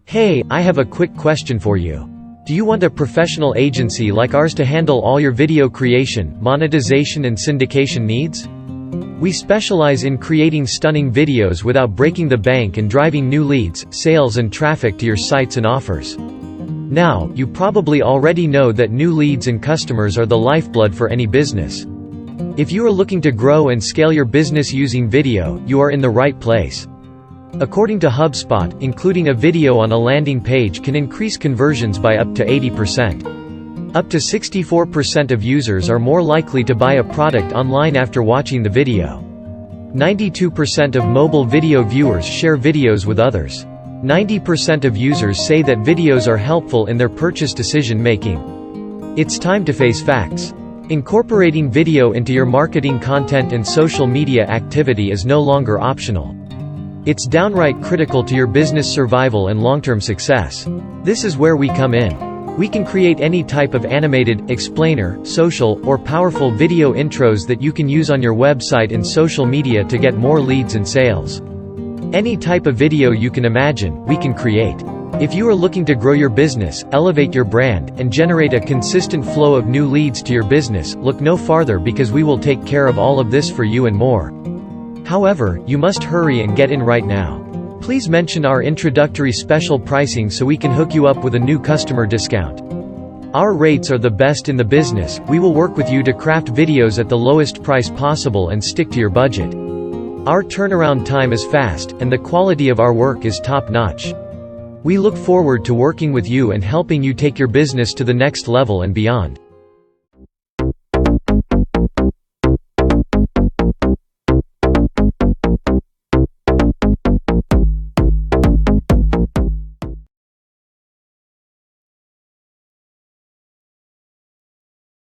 Hey, I have a quick question for you. Do you want a professional agency like ours to handle all your video creation, monetization and syndication needs? We specialize in creating stunning videos without breaking the bank and driving new leads, sales and traffic to your sites and offers. Now, you probably already know that new leads and customers are the lifeblood for any business. If you are looking to grow and scale your business using video, you are in the right place. According to HubSpot, including a video on a landing page can increase conversions by up to 80%. Up to 64% of users are more likely to buy a product online after watching the video. 92% of mobile video viewers share videos with others. 90% of users say that videos are helpful in their purchase decision making. It's time to face facts. Incorporating video into your marketing content and social media activity is no longer optional. It's downright critical to your business survival and long-term success. This is where we come in. We can create any type of animated, explainer, social, or powerful video intros that you can use on your website and social media to get more leads and sales. Any type of video you can imagine, we can create. If you are looking to grow your business, elevate your brand, and generate a consistent flow of new leads to your business, look no farther because we will take care of all of this for you and more. However, you must hurry and get in right now. Please mention our introductory special pricing so we can hook you up with a new customer discount. Our rates are the best in the business. We will work with you to craft videos at the lowest price possible and stick to your budget. Our turnaround time is fast, and the quality of our work is top-notch. We look forward to working with you and helping you take your business to the next level and beyond.